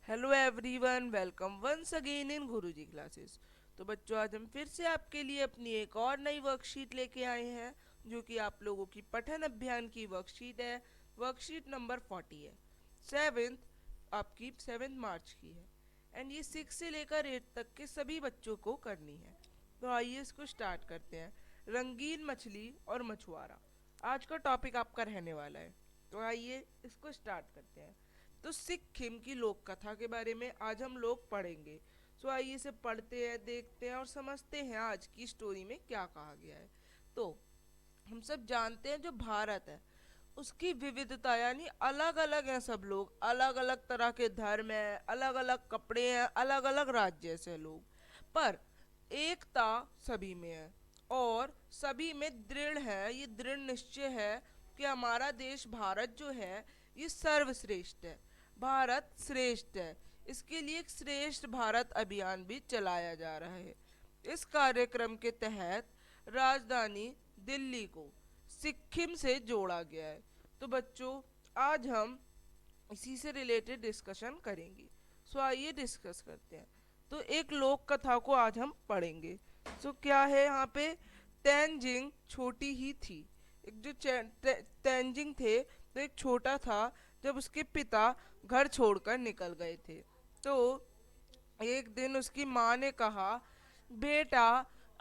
Hello everyone, welcome once again in Guruji classes. तो बच्चों, आज हम फिर से आपके लिए अपनी एक और नई वर्कशीट लेके आए हैं, जो कि आप लोगों की पठन अभियान की वर्कशीट है। वर्कशीट नंबर 40 है। सेवेंथ, आपकी 7 मार्च की है। एंड ये 6 से लेकर 8 तक के सभी बच्चों को करनी है। तो आइए इसको स्टार्ट करते हैं। रंगीन मछली और मछुआरा आज का टॉपिक आपका रहने वाला है। तो आइए इसको स्टार्ट करते हैं। तो सिक्किम की लोक कथा के बारे में आज हम लोग पढ़ेंगे। सो आइए इसे पढ़ते हैं, देखते हैं और समझते हैं आज की स्टोरी में क्या कहा गया है। तो हम सब जानते हैं, जो भारत है उसकी विविधता, यानी अलग अलग हैं सब लोग, अलग अलग तरह के धर्म हैं, अलग अलग कपड़े हैं, अलग अलग राज्य से लोग, पर एकता सभी में है। और सभी में दृढ़ है, ये दृढ़ निश्चय है कि हमारा देश भारत जो है ये सर्वश्रेष्ठ है, भारत श्रेष्ठ है। इसके लिए एक श्रेष्ठ भारत अभियान भी चलाया जा रहा है। इस कार्यक्रम के तहत राजधानी दिल्ली को सिक्किम से जोड़ा गया है। तो बच्चों, आज हम इसी से रिलेटेड डिस्कशन करेंगे। सो आइए डिस्कस करते हैं। तो एक लोक कथा को आज हम पढ़ेंगे। सो क्या है यहाँ पे? तेंजिंग छोटी ही थी। एक जो तेंजिंग थे, तो एक छोटा था जब उसके पिता घर छोड़कर निकल गए थे। तो एक दिन उसकी माँ ने कहा, बेटा,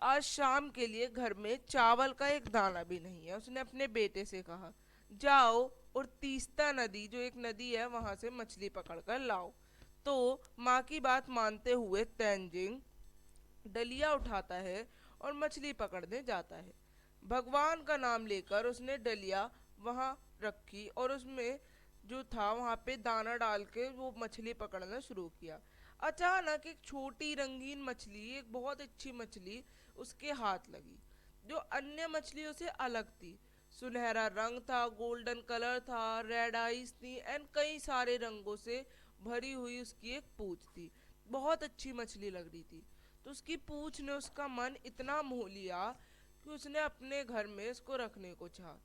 आज शाम के लिए घर में चावल का एक दाना भी नहीं है। उसने अपने बेटे से कहा, जाओ और तीस्ता नदी, जो एक नदी है, वहां से मछली पकड़ कर लाओ। तो माँ की बात मानते हुए तेंजिंग डलिया उठाता है और मछली पकड़ने जाता है। भगवान का नाम लेकर उसने डलिया वहां रखी और उसमें जो था वहां पे दाना डाल के वो मछली पकड़ना शुरू किया। अचानक एक छोटी रंगीन मछली, एक बहुत अच्छी मछली, उसके हाथ लगी, जो अन्य मछलियों से अलग थी। सुनहरा रंग था, गोल्डन कलर था, रेड आईज थी एंड कई सारे रंगों से भरी हुई उसकी एक पूंछ थी। बहुत अच्छी मछली लग रही थी। तो उसकी पूंछ ने उसका मन इतना मोह लिया कि उसने अपने घर में इसको रखने को चाहा।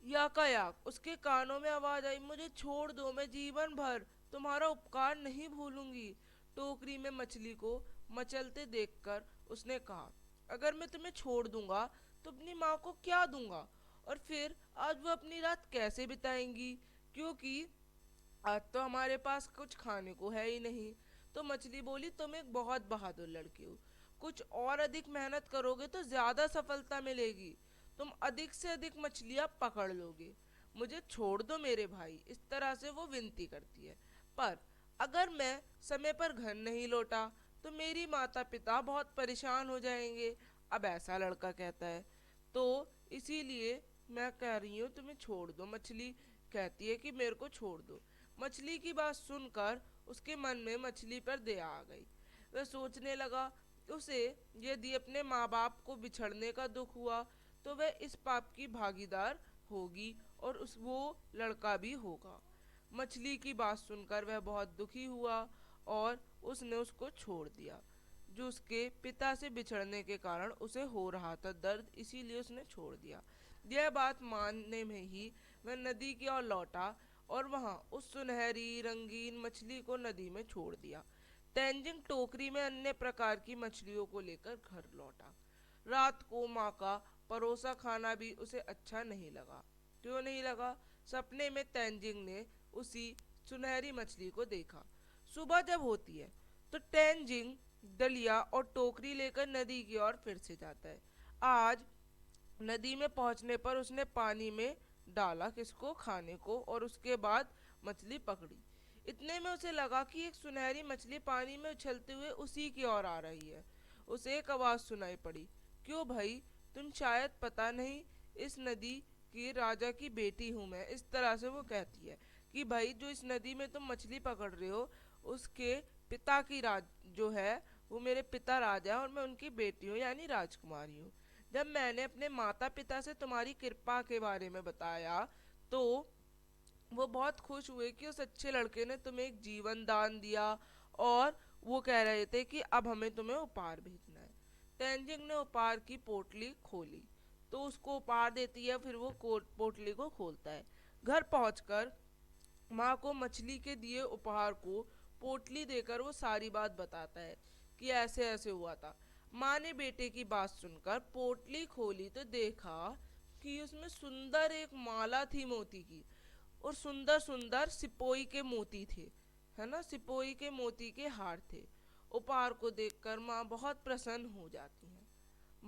याकायाक उसके कानों में आवाज आई, मुझे छोड़ दो, मैं जीवन भर तुम्हारा उपकार नहीं भूलूंगी। टोकरी में मछली को मचलते देखकर उसने कहा, अगर मैं तुम्हें छोड़ दूंगा तो अपनी माँ को क्या दूंगा, और फिर आज वो अपनी रात कैसे बिताएंगी, क्योंकि आज तो हमारे पास कुछ खाने को है ही नहीं। तो मछली बोली, तुम एक बहुत बहादुर लड़की हो, कुछ और अधिक मेहनत करोगे तो ज्यादा सफलता मिलेगी, तुम अधिक से अधिक मछलियां पकड़ लोगे। मुझे छोड़ दो मेरे भाई, इस तरह से वो विनती करती है। पर अगर मैं समय पर घर नहीं लौटा तो मेरी माता पिता बहुत परेशान हो जाएंगे। अब ऐसा लड़का कहता है। तो इसीलिए मैं कह रही हूँ तुम्हें छोड़ दो। मछली कहती है कि मेरे को छोड़ दो। मछली की बात सुनकर उसके मन में मछली पर दया आ गई। वह सोचने लगा, उसे यदि अपने माँ बाप को बिछड़ने का दुख हुआ तो वह इस पाप की भागीदार होगी और उस वो लड़का भी होगा। मछली की बात सुनकर वह बहुत दुखी हुआ और उसने उसको छोड़ दिया। जो उसके पिता से बिछड़ने के कारण उसे हो रहा था दर्द, इसीलिए उसने छोड़ दिया। यह बात मानने में ही वह नदी की ओर लौटा और वहां उस सुनहरी रंगीन मछली को नदी में छोड़ दिया। तेंजिंग टोकरी में अन्य प्रकार की मछलियों को लेकर घर लौटा। रात को माँ का परोसा खाना भी उसे अच्छा नहीं लगा। क्यों नहीं लगा? सपने में तेंजिंग ने उसी सुनहरी मछली को देखा। सुबह जब होती है तो तेंजिंग दलिया और टोकरी लेकर नदी की ओर फिर से जाता है। आज नदी में पहुंचने पर उसने पानी में डाला किसको? खाने को, और उसके बाद मछली पकड़ी। इतने में उसे लगा कि एक सुनहरी मछली पानी में उछलते हुए उसी की ओर आ रही है। उसे एक आवाज सुनाई पड़ी, क्यों भाई, तुम शायद पता नहीं, इस नदी की राजा की बेटी हूँ मैं। इस तरह से वो कहती है कि भाई, जो इस नदी में तुम मछली पकड़ रहे हो, उसके पिता की राज जो है, वो मेरे पिता राजा है और मैं उनकी बेटी हूँ, यानी राजकुमारी हूँ। जब मैंने अपने माता पिता से तुम्हारी कृपा के बारे में बताया तो वो बहुत खुश हुए कि उस अच्छे लड़के ने तुम्हें एक जीवन दान दिया, और वो कह रहे थे कि अब हमें तुम्हें उपहार भेजना है। तेंजिंग ने उपहार की पोटली खोली तो उसको उपहार देती है, फिर वो पोटली को खोलता है। घर पहुंचकर माँ को मछली के दिए उपहार को पोटली देकर वो सारी बात बताता है कि ऐसे ऐसे हुआ था। माँ ने बेटे की बात सुनकर पोटली खोली तो देखा कि उसमें सुंदर एक माला थी मोती की, और सुंदर सुंदर सिपोई के मोती थे, है ना, सिपोई के मोती के हार थे। उपहार को देखकर माँ बहुत प्रसन्न हो जाती है।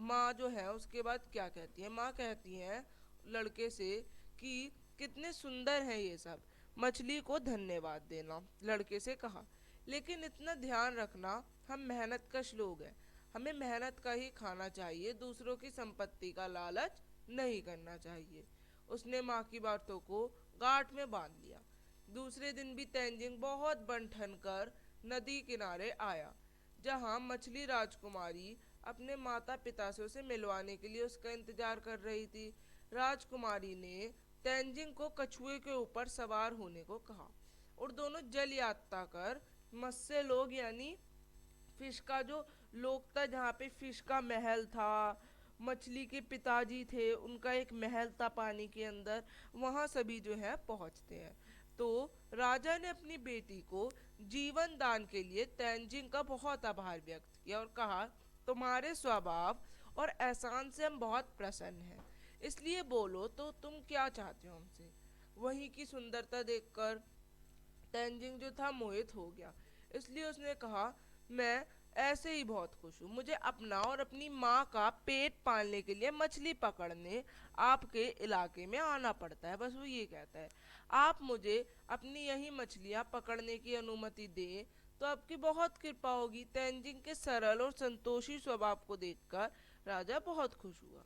माँ जो है उसके बाद क्या कहती है, माँ कहती है लड़के से कि कितने सुंदर हैं ये सब, मछली को धन्यवाद देना। लड़के से कहा, लेकिन इतना ध्यान रखना, हम मेहनत कश लोग हैं, हमें मेहनत का ही खाना चाहिए, दूसरों की संपत्ति का लालच नहीं करना चाहिए। उसने माँ की बातों को गांठ में बांध लिया। दूसरे दिन भी तेंजिंग बहुत बन ठन कर नदी किनारे आया, जहाँ मछली राजकुमारी अपने माता पिता से उसे मिलवाने के लिए उसका इंतजार कर रही थी। राजकुमारी ने तेंजिंग को कछुए के ऊपर सवार होने को कहा, और दोनों जल यात्रा कर मत्स्य लोग यानी फिश का जो लोक था, जहाँ पे फिश का महल था, मछली के पिताजी थे, उनका एक महल था पानी के अंदर, वहाँ सभी जो है पहुँचते हैं। तो राजा ने अपनी बेटी को जीवन दान के लिए तेंजिंग का बहुत आभार व्यक्त किया और कहा, तुम्हारे स्वभाव और एहसान से हम बहुत प्रसन्न हैं, इसलिए बोलो तो तुम क्या चाहते हो हमसे। वहीं की सुंदरता देखकर तेंजिंग जो था मोहित हो गया, इसलिए उसने कहा, मैं ऐसे ही बहुत खुश हूँ, मुझे अपना और अपनी माँ का पेट पालने के लिए मछली पकड़ने आपके इलाके में आना पड़ता है। बस वो ये कहता है, आप मुझे अपनी यही मछलियाँ पकड़ने की अनुमति दें तो आपकी बहुत कृपा होगी। तेंजिंग के सरल और संतोषी स्वभाव को देखकर राजा बहुत खुश हुआ।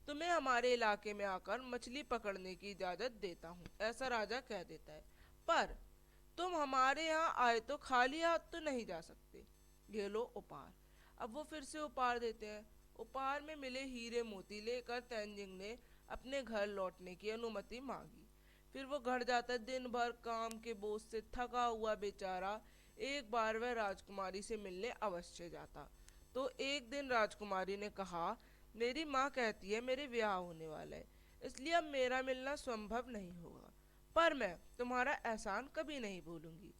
तुम्हें हमारे इलाके में आकर मछली पकड़ने की इजाजत देता हूँ, ऐसा राजा कह देता है। पर तुम हमारे यहाँ आए तो खाली हाथ तो नहीं जा सकते, ये लो उपहार। अब वो फिर से उपहार देते हैं। उपहार में मिले हीरे मोती लेकर तेंजिंग ने अपने घर लौटने की अनुमति मांगी। फिर वो घर जाता, दिन भर काम के बोझ से थका हुआ बेचारा एक बार वह राजकुमारी से मिलने अवश्य जाता। तो एक दिन राजकुमारी ने कहा, मेरी माँ कहती है मेरे ब्याह होने वाला है, इसलिए अब मेरा मिलना संभव नहीं होगा, पर मैं तुम्हारा एहसान कभी नहीं भूलूंगी।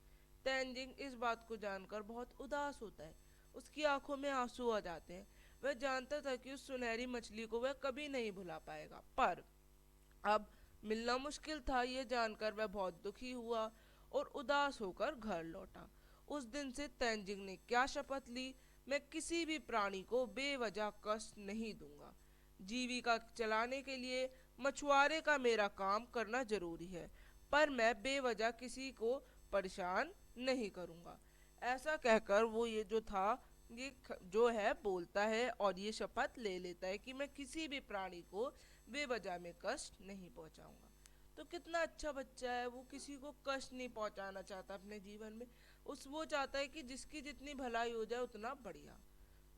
तेंजिंग इस बात को जानकर बहुत उदास होता है, उसकी आंखों में आंसू आ जाते हैं। वह जानता था कि उस सुनहरी मछली को वह कभी नहीं भुला पाएगा, पर अब मिलना मुश्किल था, ये जानकर वह बहुत दुखी हुआ और उदास होकर घर लौटा। उस दिन से तेंजिंग ने क्या शपथ ली, मैं किसी भी प्राणी को बेवजह कष्ट नहीं दूंगा। जीविका चलाने के लिए मछुआरे का मेरा काम करना जरूरी है, पर मैं बेवजह किसी को परेशान नहीं करूंगा। ऐसा कहकर वो ये जो था जो है बोलता है और ये शपथ ले लेता है कि मैं किसी भी प्राणी को बेवजह में कष्ट नहीं पहुंचाऊंगा। तो कितना अच्छा बच्चा है, वो किसी को कष्ट नहीं पहुंचाना चाहता अपने जीवन में। वो चाहता है कि जिसकी जितनी भलाई हो जाए उतना बढ़िया।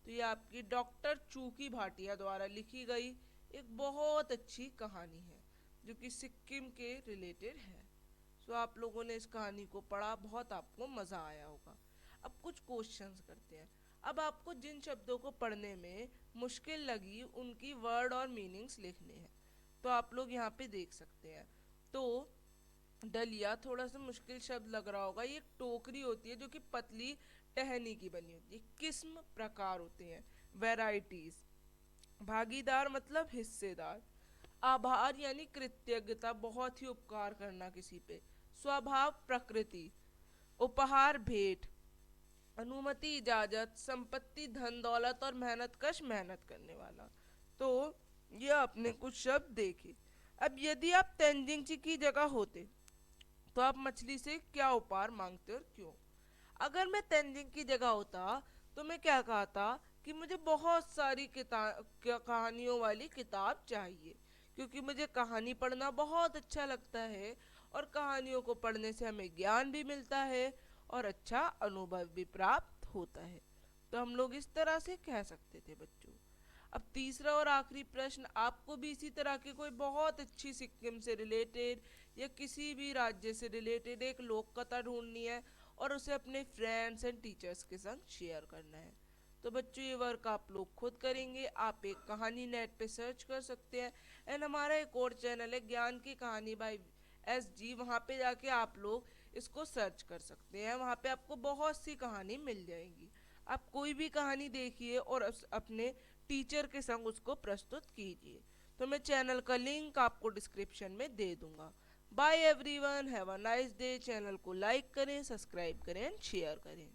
तो ये आपकी डॉक्टर चूकी भाटिया द्वारा लिखी गई एक बहुत अच्छी कहानी है, जो कि सिक्किम के रिलेटेड है। सो आप लोगों ने इस कहानी को पढ़ा, बहुत आपको मज़ा आया होगा। अब कुछ क्वेश्चंस करते हैं। अब आपको जिन शब्दों को पढ़ने में मुश्किल लगी उनकी वर्ड और मीनिंग्स लिखने हैं, तो आप लोग यहाँ पे देख सकते हैं। तो डलिया थोड़ा सा मुश्किल शब्द लग रहा होगा। ये एक टोकरी होती है जो कि पतली टहनी की बनी होती है। किस्म प्रकार होते हैं, वेराइटीज। भागीदार मतलब हिस्सेदार। आभार यानी कृतज्ञता, बहुत ही उपकार करना किसी पे। स्वभाव प्रकृति। उपहार भेंट। अनुमति इजाजत, संपत्ति धन दौलत, और मेहनत कश मेहनत करने वाला। तो ये आपने कुछ शब्द देखे। अब यदि आप तेंजिंग ची की जगह होते तो आप मछली से क्या उपहार मांगते और क्यों? अगर मैं तेंजिंग की जगह होता तो मैं क्या कहता कि मुझे बहुत सारी कहानियों वाली किताब चाहिए, क्योंकि मुझे कहानी पढ़ना बहुत अच्छा लगता है, और कहानियों को पढ़ने से हमें ज्ञान भी मिलता है और अच्छा अनुभव भी प्राप्त होता है। तो हम लोग इस तरह से कह सकते थे बच्चों। अब तीसरा और आखिरी प्रश्न, आपको भी इसी तरह की कोई बहुत अच्छी सिक्किम से रिलेटेड या किसी भी राज्य से रिलेटेड एक लोक कथा ढूंढनी है और उसे अपने फ्रेंड्स एंड टीचर्स के संग शेयर करना है। तो बच्चों ये वर्क आप लोग खुद करेंगे। आप एक कहानी नेट पे सर्च कर सकते हैं, एंड हमारा एक और चैनल है ज्ञान की कहानी बाय SG, वहाँ पे जाके आप लोग इसको सर्च कर सकते हैं। वहाँ पे आपको बहुत सी कहानी मिल जाएगी। आप कोई भी कहानी देखिए और अपने टीचर के संग उसको प्रस्तुत कीजिए। तो मैं चैनल का लिंक आपको डिस्क्रिप्शन में दे दूंगा। Bye everyone, have a nice day. Channel को लाइक करें, सब्सक्राइब करें एंड शेयर करें।